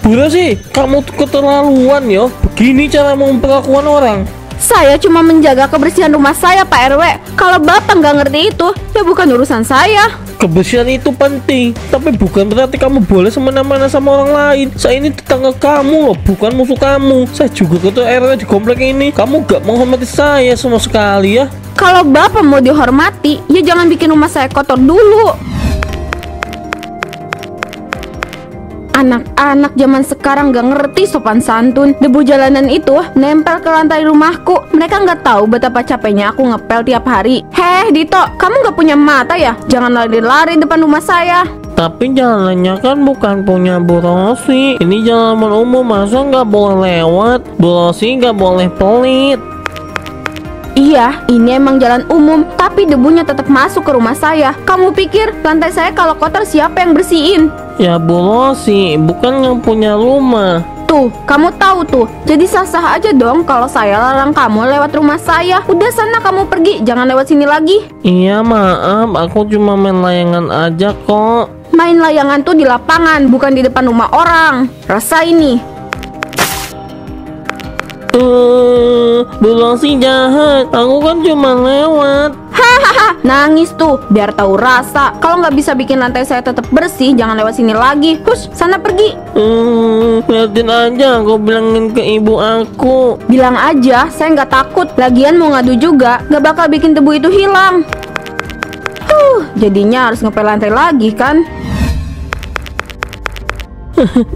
Bu Rosi, kamu tuh keterlaluan ya. Begini cara memperlakukan orang. Saya cuma menjaga kebersihan rumah saya, Pak RW. Kalau Bapak nggak ngerti itu, ya bukan urusan saya. Kebersihan itu penting, tapi bukan berarti kamu boleh semena-mena sama orang lain. Saya ini tetangga kamu loh, bukan musuh kamu. Saya juga ketua RW di komplek ini. Kamu gak menghormati saya sama sekali ya. Kalau Bapak mau dihormati, ya jangan bikin rumah saya kotor dulu. Anak-anak zaman sekarang gak ngerti sopan santun. Debu jalanan itu nempel ke lantai rumahku. Mereka gak tahu betapa capeknya aku ngepel tiap hari. Heh Dito, kamu gak punya mata ya? Jangan lari-lari depan rumah saya. Tapi jalannya kan bukan punya Bu Rosi. Ini jalan umum, masa gak boleh lewat? Bu Rosi gak boleh pelit. Iya, ini emang jalan umum, tapi debunya tetap masuk ke rumah saya. Kamu pikir lantai saya kalau kotor siapa yang bersihin? Ya Bu Rosi, bukan yang punya rumah. Tuh, kamu tahu tuh. Jadi sah-sah aja dong kalau saya larang kamu lewat rumah saya. Udah sana kamu pergi, jangan lewat sini lagi. Iya maaf, aku cuma main layangan aja kok. Main layangan tuh di lapangan, bukan di depan rumah orang. Rasain nih. Bu Rosi jahat, aku kan cuma lewat. Hahaha, nangis tuh, biar tahu rasa. Kalau nggak bisa bikin lantai saya tetap bersih, jangan lewat sini lagi. Hush, sana pergi. Liatin aja, aku bilangin ke ibu aku. Bilang aja, saya nggak takut. Lagian mau ngadu juga, nggak bakal bikin debu itu hilang. Jadinya harus ngepel lantai lagi kan?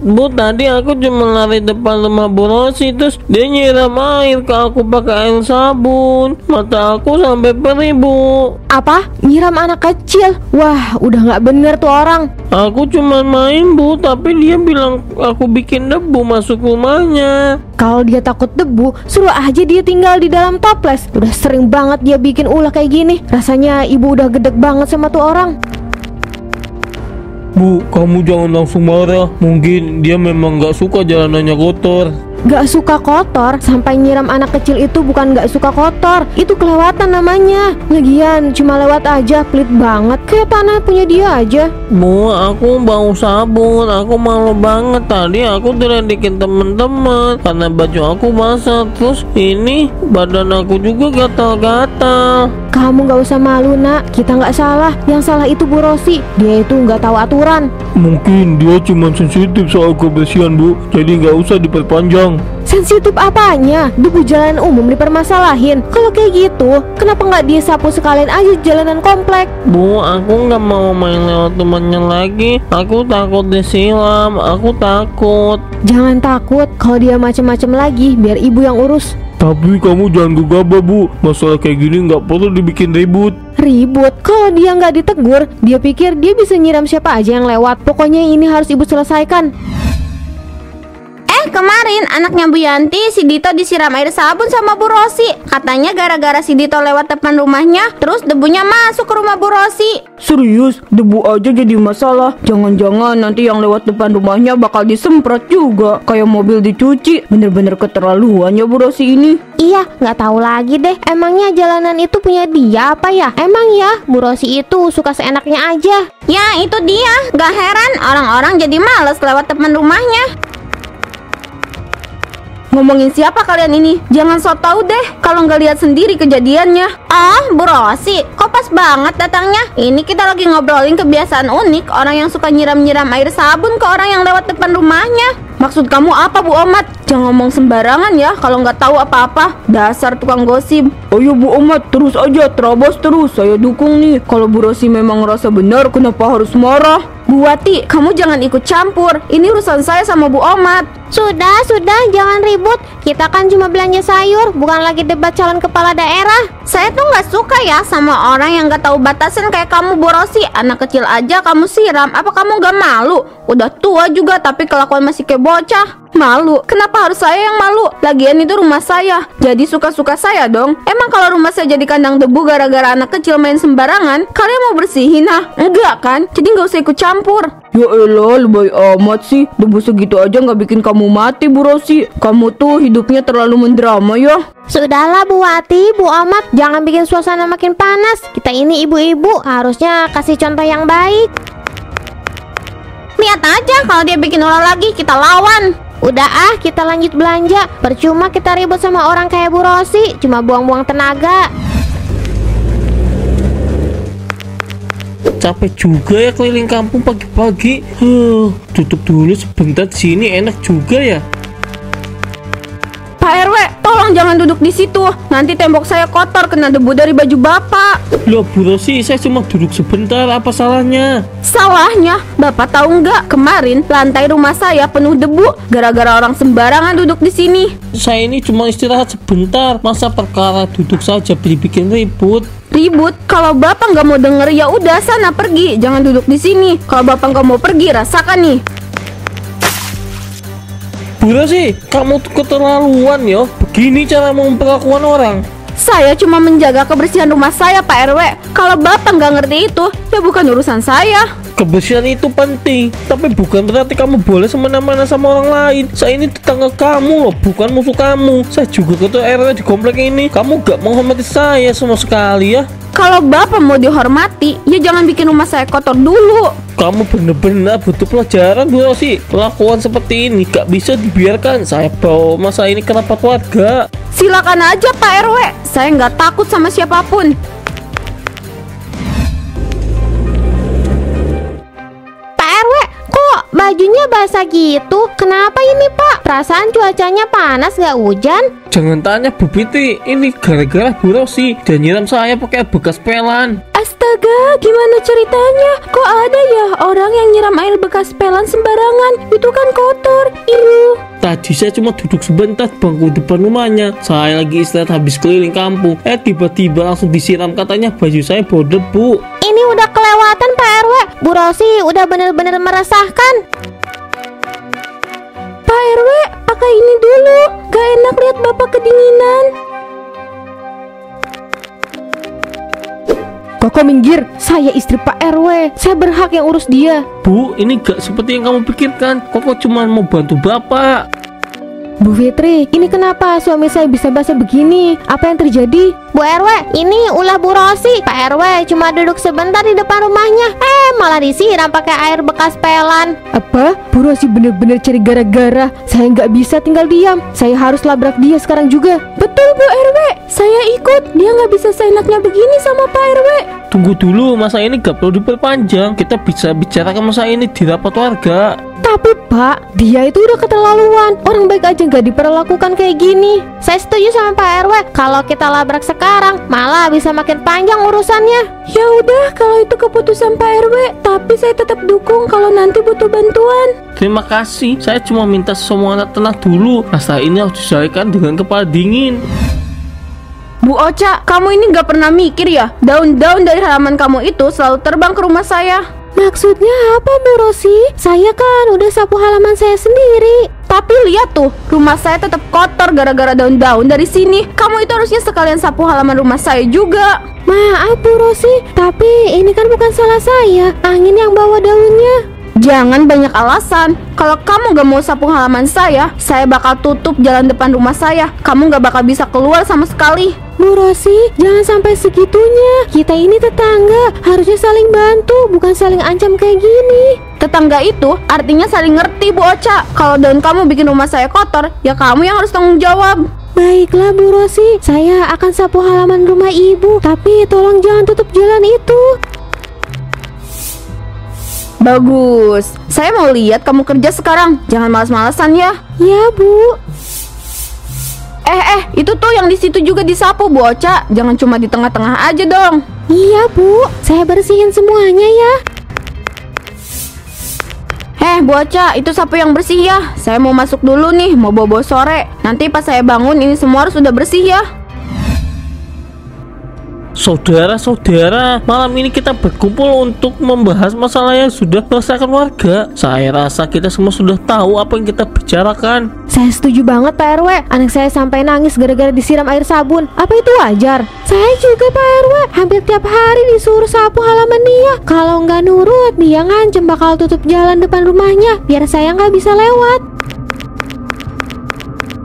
Bu, tadi aku cuma lari depan rumah Bu Rosi, terus dia nyiram air ke aku pakai air sabun. Mata aku sampai perih, Bu. Apa? Nyiram anak kecil? Wah, udah nggak bener tuh orang. Aku cuma main, Bu, tapi dia bilang aku bikin debu masuk rumahnya. Kalau dia takut debu, suruh aja dia tinggal di dalam toples. Udah sering banget dia bikin ulah kayak gini. Rasanya ibu udah gedek banget sama tuh orang. Bu, kamu jangan langsung marah. Mungkin dia memang gak suka jalanannya kotor. Gak suka kotor, sampai nyiram anak kecil itu bukan gak suka kotor. Itu kelewatan namanya. Lagian cuma lewat aja, pelit banget. Kayak tanah punya dia aja. Bu, aku bau sabun. Aku malu banget. Tadi aku diledekin temen-temen karena baju aku basah. Terus ini badan aku juga gatal-gatal. Kamu gak usah malu nak, kita gak salah. Yang salah itu Bu Rosi, dia itu gak tahu aturan. Mungkin dia cuma sensitif soal kebersihan, Bu. Jadi gak usah diperpanjang. Sensitif apanya? Debu jalan umum dipermasalahin. Kalau kayak gitu, kenapa nggak dia sapu sekalian aja jalanan komplek? Bu, aku nggak mau main lewat temannya lagi. Aku takut disiram. Aku takut. Jangan takut. Kalau dia macem-macem lagi, biar ibu yang urus. Tapi kamu jangan gegabah, Bu. Masalah kayak gini nggak perlu dibikin ribut. Ribut? Kalau dia nggak ditegur, dia pikir dia bisa nyiram siapa aja yang lewat. Pokoknya ini harus ibu selesaikan. Kemarin anaknya Bu Yanti, si Dito disiram air sabun sama Bu Rosi. Katanya gara-gara si Dito lewat depan rumahnya, terus debunya masuk ke rumah Bu Rosi. Serius, debu aja jadi masalah. Jangan-jangan nanti yang lewat depan rumahnya bakal disemprot juga, kayak mobil dicuci. Bener-bener keterlaluan ya Bu Rosi ini. Iya, nggak tahu lagi deh. Emangnya jalanan itu punya dia apa ya? Emang ya, Bu Rosi itu suka seenaknya aja. Ya itu dia, gak heran orang-orang jadi males lewat depan rumahnya. Ngomongin siapa kalian ini? Jangan sok tahu deh kalau nggak lihat sendiri kejadiannya. Bu Rosi, kok pas banget datangnya? Ini kita lagi ngobrolin kebiasaan unik orang yang suka nyiram-nyiram air sabun ke orang yang lewat depan rumahnya. Maksud kamu apa Bu Omat? Jangan ngomong sembarangan ya kalau nggak tahu apa-apa. Dasar tukang gosip. Ayo Bu Omat, terus aja, terobos terus. Saya dukung nih. Kalau Bu Rosi memang ngerasa benar, kenapa harus marah? Bu Wati, kamu jangan ikut campur. Ini urusan saya sama Bu Omat. Sudah, jangan ribut. Kita kan cuma belanja sayur, bukan lagi debat calon kepala daerah. Saya tuh nggak suka ya sama orang yang nggak tahu batasan kayak kamu Bu Rosi. Anak kecil aja kamu siram. Apa kamu nggak malu? Udah tua juga tapi kelakuan masih kayak bocah. Malu? Kenapa harus saya yang malu? Lagian itu rumah saya, jadi suka-suka saya dong. Emang kalau rumah saya jadi kandang debu gara-gara anak kecil main sembarangan, kalian mau bersihin ah? Enggak kan? Jadi nggak usah ikut campur. Ya elah, lebay amat sih. Debu segitu aja nggak bikin kamu mati Bu Rosi. Kamu tuh hidupnya terlalu mendrama ya. Sudahlah Bu Wati, Bu Omat, jangan bikin suasana makin panas. Kita ini ibu-ibu, harusnya kasih contoh yang baik. Lihat aja, kalau dia bikin ulah lagi, kita lawan. Udah kita lanjut belanja. Percuma kita ribut sama orang kayak Bu Rosi, cuma buang-buang tenaga. Capek juga ya keliling kampung pagi-pagi. Tutup dulu sebentar di sini, enak juga ya. Pak RW, tolong jangan duduk di situ. Nanti tembok saya kotor kena debu dari baju Bapak. Loh Bu Rosi, saya cuma duduk sebentar, apa salahnya? Salahnya, Bapak tahu nggak? Kemarin lantai rumah saya penuh debu gara-gara orang sembarangan duduk di sini. Saya ini cuma istirahat sebentar, masa perkara duduk saja dibikin ribut? Ribut? Kalau Bapak nggak mau denger ya udah sana pergi, jangan duduk di sini. Kalau Bapak nggak mau pergi, rasakan nih. Bu Rosi, kamu tuh keterlaluan ya. Begini cara memperlakukan orang. Saya cuma menjaga kebersihan rumah saya, Pak RW. Kalau Bapak nggak ngerti itu, ya bukan urusan saya. Kebersihan itu penting, tapi bukan berarti kamu boleh semena-mena sama orang lain. Saya ini tetangga kamu loh, bukan musuh kamu. Saya juga ketua RW di komplek ini. Kamu gak menghormati saya sama sekali ya. Kalau Bapak mau dihormati, ya jangan bikin rumah saya kotor dulu. Kamu benar-benar butuh pelajaran Bu Rosi. Perlakuan seperti ini gak bisa dibiarkan. Saya bawa masalah ini ke rapat warga. Silakan aja Pak RW, saya nggak takut sama siapapun. Pak RW, kok bajunya basah gitu? Kenapa ini Pak? Perasaan cuacanya panas gak hujan? Jangan tanya Bu Fitri, ini gara-gara Bu Rosi dan nyiram saya pakai bekas pelan. Astaga, gimana ceritanya? Kok ada ya orang yang nyiram air bekas pelan sembarangan? Itu kan kotor. Tadi saya cuma duduk sebentar di bangku depan rumahnya. Saya lagi istirahat habis keliling kampung. Tiba-tiba langsung disiram, katanya baju saya bau debu. Ini udah kelewatan Pak RW. Bu Rosi udah bener-bener meresahkan. Pak RW, pakai ini dulu. Gak enak lihat Bapak kedinginan. Kakak minggir, saya istri Pak RW. Saya berhak yang urus dia. Bu, ini gak seperti yang kamu pikirkan. Kok cuma mau bantu Bapak. Bu Fitri, ini kenapa suami saya bisa basah begini? Apa yang terjadi? Bu RW, ini ulah Bu Rosi. Pak RW cuma duduk sebentar di depan rumahnya, malah disiram pakai air bekas pelan. Apa? Bu Rosi bener-bener cari gara-gara. Saya nggak bisa tinggal diam. Saya harus labrak dia sekarang juga. Betul Bu RW, saya ikut. Dia nggak bisa seenaknya begini sama Pak RW. Tunggu dulu, masa ini gak perlu diperpanjang. Kita bisa bicarakan masa ini di rapat warga. Tapi Pak, dia itu udah keterlaluan. Orang baik aja gak diperlakukan kayak gini. Saya setuju sama Pak RW. Kalau kita labrak sekarang, malah bisa makin panjang urusannya. Ya udah, kalau itu keputusan Pak RW. Tapi saya tetap dukung kalau nanti butuh bantuan. Terima kasih, saya cuma minta semua tenang dulu. Masalah ini harus diselesaikan dengan kepala dingin. Bu Ocha, kamu ini gak pernah mikir ya? Daun-daun dari halaman kamu itu selalu terbang ke rumah saya. Maksudnya apa Bu Rosi? Saya kan udah sapu halaman saya sendiri. Tapi lihat tuh, rumah saya tetap kotor gara-gara daun-daun dari sini. Kamu itu harusnya sekalian sapu halaman rumah saya juga. Maaf Bu Rosi, tapi ini kan bukan salah saya. Angin yang bawa daunnya. Jangan banyak alasan. Kalau kamu gak mau sapu halaman saya bakal tutup jalan depan rumah saya. Kamu gak bakal bisa keluar sama sekali. Bu Rosi, jangan sampai segitunya. Kita ini tetangga, harusnya saling bantu, bukan saling ancam kayak gini. Tetangga itu artinya saling ngerti Bu Ocha. Kalau daun kamu bikin rumah saya kotor, ya kamu yang harus tanggung jawab. Baiklah Bu Rosi, saya akan sapu halaman rumah ibu. Tapi tolong jangan tutup jalan itu. Bagus, saya mau lihat kamu kerja sekarang. Jangan malas-malasan ya. Ya Bu. Itu tuh yang di situ juga disapu Bu Ocha. Jangan cuma di tengah-tengah aja dong. Iya Bu, saya bersihin semuanya ya. Bu Ocha, itu sapu yang bersih ya. Saya mau masuk dulu nih, mau bobo sore. Nanti pas saya bangun ini semua harus sudah bersih ya. Saudara-saudara, malam ini kita berkumpul untuk membahas masalah yang sudah meresahkan warga. Saya rasa kita semua sudah tahu apa yang kita bicarakan. Saya setuju banget Pak RW. Anak saya sampai nangis gara-gara disiram air sabun. Apa itu wajar? Saya juga Pak RW. Hampir tiap hari disuruh sapu halaman dia. Kalau nggak nurut, dia ngancem bakal tutup jalan depan rumahnya biar saya nggak bisa lewat.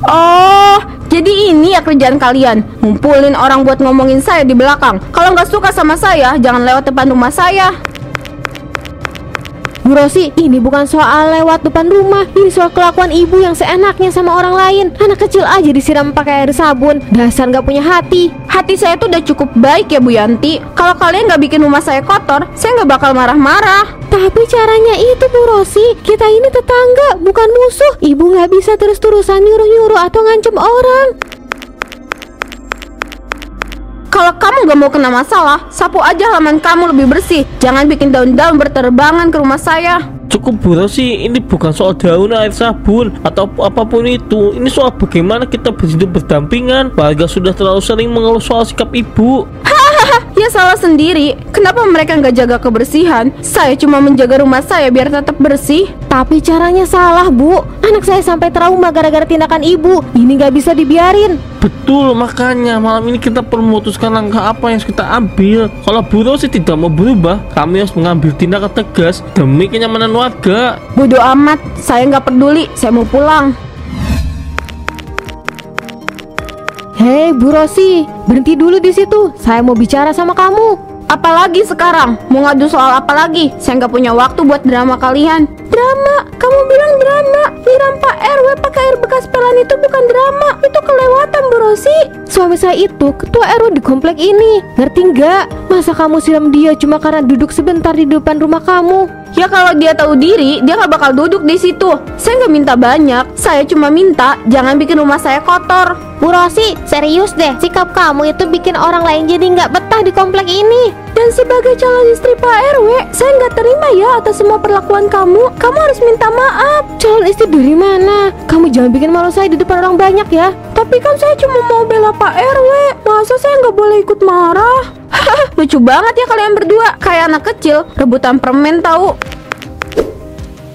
Oh, jadi ini ya kerjaan kalian, ngumpulin orang buat ngomongin saya di belakang. Kalau nggak suka sama saya, jangan lewat depan rumah saya. Bu Rosi, ini bukan soal lewat depan rumah. Ini soal kelakuan ibu yang seenaknya sama orang lain. Anak kecil aja disiram pakai air sabun. Dasar gak punya hati. Hati saya tuh udah cukup baik ya Bu Yanti. Kalau kalian gak bikin rumah saya kotor, saya gak bakal marah-marah. Tapi caranya itu Bu Rosi, kita ini tetangga, bukan musuh. Ibu gak bisa terus-terusan nyuruh-nyuruh atau ngancem orang. Kalau kamu gak mau kena masalah, sapu aja halaman kamu lebih bersih. Jangan bikin daun-daun berterbangan ke rumah saya. Cukup Bu Rosi, ini bukan soal daun, air sabun, atau apapun itu. Ini soal bagaimana kita hidup berdampingan. Warga sudah terlalu sering mengeluh soal sikap ibu. Ya salah sendiri. Kenapa mereka nggak jaga kebersihan? Saya cuma menjaga rumah saya biar tetap bersih. Tapi caranya salah, Bu. Anak saya sampai trauma gara-gara tindakan ibu. Ini gak bisa dibiarin. Betul, makanya malam ini kita perlu memutuskan langkah apa yang harus kita ambil. Kalau Bu Rosi tidak mau berubah, kami harus mengambil tindakan tegas demi kenyamanan warga. Bodoh amat, saya nggak peduli. Saya mau pulang. Hei Bu Rosi, berhenti dulu di situ. Saya mau bicara sama kamu. Apalagi sekarang? Mau ngadu soal apa lagi? Saya nggak punya waktu buat drama kalian. Drama? Kamu bilang drama? Nyiram Pak RW pakai air bekas pelan itu bukan drama. Itu kelewatan Bu Rosi. Suami saya itu ketua RW di komplek ini. Ngerti nggak? Masa kamu siram dia cuma karena duduk sebentar di depan rumah kamu? Ya kalau dia tahu diri, dia nggak bakal duduk di situ. Saya nggak minta banyak. Saya cuma minta jangan bikin rumah saya kotor. Bu Rosi, serius deh. Sikap kamu itu bikin orang lain jadi nggak betah di komplek ini. Dan sebagai calon istri Pak RW, saya nggak terima ya atas semua perlakuan kamu. Kamu harus minta maaf. Calon istri dari mana? Kamu jangan bikin malu saya di depan orang banyak ya. Tapi kan saya cuma mau bela Pak RW. Masa saya nggak boleh ikut marah? Lucu banget ya kalian berdua. Kayak anak kecil rebutan permen tahu.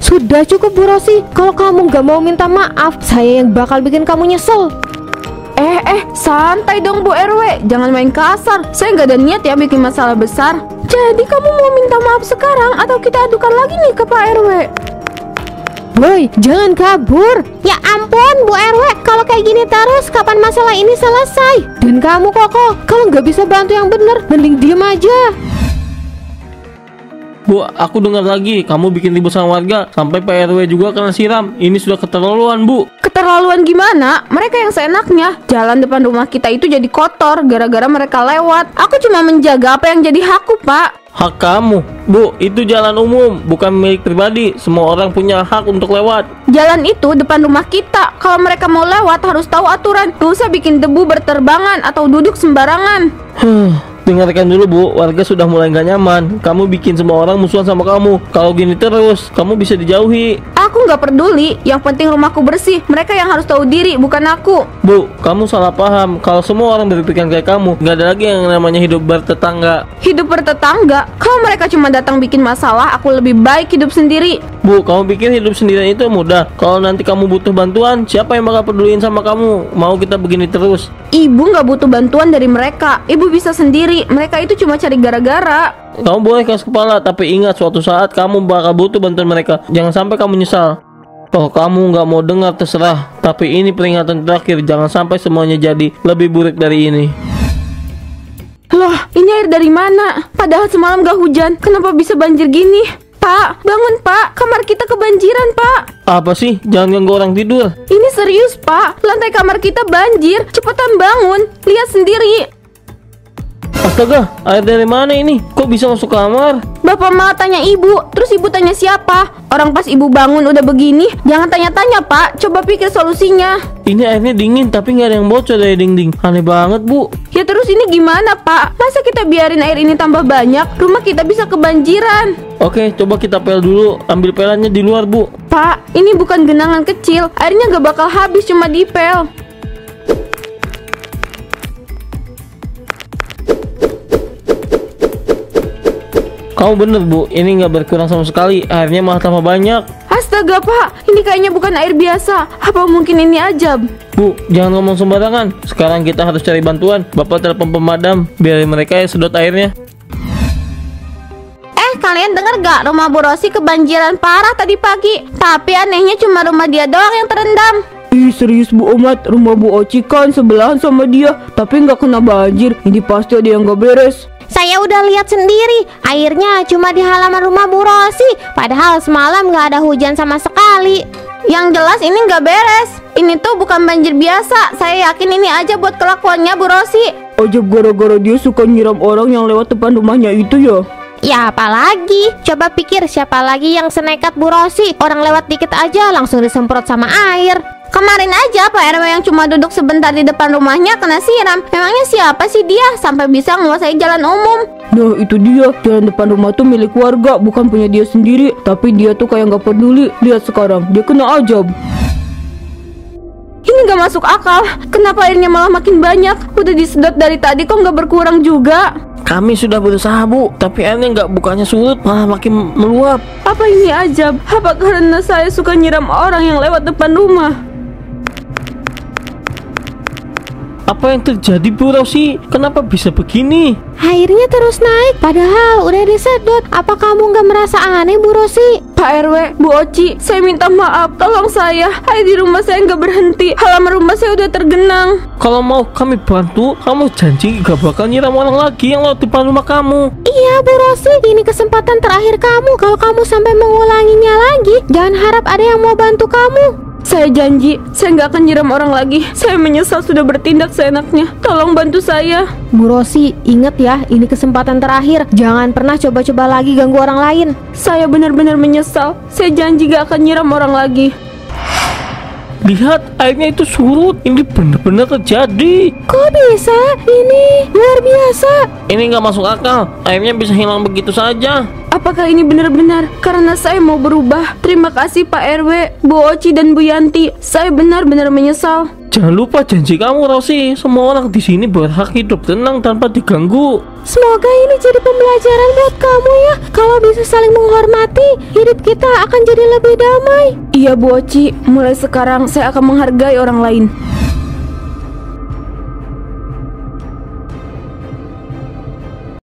Sudah cukup Bu Rosi. Kalau kamu nggak mau minta maaf, saya yang bakal bikin kamu nyesel. Santai dong Bu RW. Jangan main kasar. Saya nggak ada niat ya bikin masalah besar. Jadi kamu mau minta maaf sekarang atau kita adukan lagi nih ke Pak RW? Boy, jangan kabur. Ya ampun Bu RW, kalau kayak gini terus kapan masalah ini selesai? Dan kamu Koko, kalau nggak bisa bantu yang bener, mending diem aja. Bu, aku dengar lagi kamu bikin ribut sama warga sampai Pak RW juga kena siram. Ini sudah keterlaluan, Bu. Keterlaluan gimana? Mereka yang seenaknya. Jalan depan rumah kita itu jadi kotor gara-gara mereka lewat. Aku cuma menjaga apa yang jadi hakku, Pak. Hak kamu, Bu, itu jalan umum, bukan milik pribadi. Semua orang punya hak untuk lewat. Jalan itu depan rumah kita. Kalau mereka mau lewat harus tahu aturan. Gak usah bikin debu berterbangan atau duduk sembarangan. Dengarkan dulu Bu, warga sudah mulai gak nyaman. Kamu bikin semua orang musuhan sama kamu. Kalau gini terus, kamu bisa dijauhi. Aku gak peduli, yang penting rumahku bersih. Mereka yang harus tahu diri, bukan aku. Bu, kamu salah paham. Kalau semua orang berpikiran kayak kamu, gak ada lagi yang namanya hidup bertetangga. Hidup bertetangga? Kalau mereka cuma datang bikin masalah, aku lebih baik hidup sendiri. Bu, kamu pikir hidup sendirian itu mudah? Kalau nanti kamu butuh bantuan, siapa yang bakal peduliin sama kamu? Mau kita begini terus? Ibu gak butuh bantuan dari mereka. Ibu bisa sendiri. Mereka itu cuma cari gara-gara. Kamu boleh keras kepala, tapi ingat suatu saat kamu bakal butuh bantuan mereka. Jangan sampai kamu nyesal. Kalau kamu nggak mau dengar terserah, tapi ini peringatan terakhir. Jangan sampai semuanya jadi lebih buruk dari ini. Loh, ini air dari mana? Padahal semalam gak hujan. Kenapa bisa banjir gini? Pak, bangun Pak. Kamar kita kebanjiran Pak. Apa sih? Jangan ganggu orang tidur. Ini serius Pak. Lantai kamar kita banjir. Cepetan bangun. Lihat sendiri. Astaga, air dari mana ini? Kok bisa masuk kamar? Bapak malah tanya ibu, terus ibu tanya siapa? Orang pas ibu bangun udah begini. Jangan tanya-tanya Pak, coba pikir solusinya. Ini airnya dingin tapi nggak ada yang bocor dari dinding. Aneh banget Bu. Ya terus ini gimana Pak? Masa kita biarin air ini tambah banyak? Rumah kita bisa kebanjiran. Oke, coba kita pel dulu. Ambil pelannya di luar Bu. Pak, ini bukan genangan kecil. Airnya gak bakal habis cuma dipel. Kamu bener Bu, ini nggak berkurang sama sekali. Airnya malah tambah banyak. Astaga Pak, ini kayaknya bukan air biasa. Apa mungkin ini ajab? Bu, jangan ngomong sembarangan. Sekarang kita harus cari bantuan. Bapak telepon pemadam, biar mereka yang sedot airnya. Kalian denger gak? Rumah Bu Rosi kebanjiran parah tadi pagi. Tapi anehnya cuma rumah dia doang yang terendam. Ih serius Bu Omat, rumah Bu Oci kan sebelahan sama dia, tapi nggak kena banjir. Ini pasti ada yang gak beres. Saya udah lihat sendiri, airnya cuma di halaman rumah Bu Rosi. Padahal semalam nggak ada hujan sama sekali. Yang jelas ini nggak beres. Ini tuh bukan banjir biasa. Saya yakin ini aja buat kelakuannya Bu Rosi. Aja gara-gara dia suka nyiram orang yang lewat depan rumahnya itu ya. Ya apalagi, coba pikir siapa lagi yang senekat Bu Rosi. Orang lewat dikit aja langsung disemprot sama air. Kemarin aja Pak RW yang cuma duduk sebentar di depan rumahnya kena siram. Memangnya siapa sih dia sampai bisa menguasai jalan umum? Nah itu dia, jalan depan rumah tuh milik warga, bukan punya dia sendiri. Tapi dia tuh kayak nggak peduli. Lihat sekarang, dia kena ajab. Ini nggak masuk akal. Kenapa airnya malah makin banyak? Udah disedot dari tadi kok nggak berkurang juga? Kami sudah berusaha Bu, tapi airnya nggak bukannya surut, malah makin meluap. Apa ini ajab? Apa karena saya suka nyiram orang yang lewat depan rumah? Apa yang terjadi Bu Rosi? Kenapa bisa begini? Airnya terus naik, padahal udah disedot. Apa kamu nggak merasa aneh Bu Rosi? Pak RW, Bu Oci, saya minta maaf. Tolong saya, air di rumah saya nggak berhenti. Halaman rumah saya udah tergenang. Kalau mau kami bantu, kamu janji gak bakal nyiram orang lagi yang lewat depan rumah kamu. Iya Bu Rosi, ini kesempatan terakhir kamu. Kalau kamu sampai mengulanginya lagi, jangan harap ada yang mau bantu kamu. Saya janji, saya nggak akan nyiram orang lagi. Saya menyesal sudah bertindak seenaknya. Tolong bantu saya. Bu Rosi, ingat ya, ini kesempatan terakhir. Jangan pernah coba-coba lagi ganggu orang lain. Saya benar-benar menyesal. Saya janji gak akan nyiram orang lagi. Lihat, airnya itu surut. Ini benar-benar terjadi. Kok bisa? Ini luar biasa. Ini nggak masuk akal. Airnya bisa hilang begitu saja. Apakah ini benar-benar karena saya mau berubah? Terima kasih Pak RW, Bu Oci dan Bu Yanti. Saya benar-benar menyesal. Jangan lupa janji kamu Rosi. Semua orang di sini berhak hidup tenang tanpa diganggu. Semoga ini jadi pembelajaran buat kamu ya. Kalau bisa saling menghormati, hidup kita akan jadi lebih damai. Iya Bu Oci, mulai sekarang saya akan menghargai orang lain.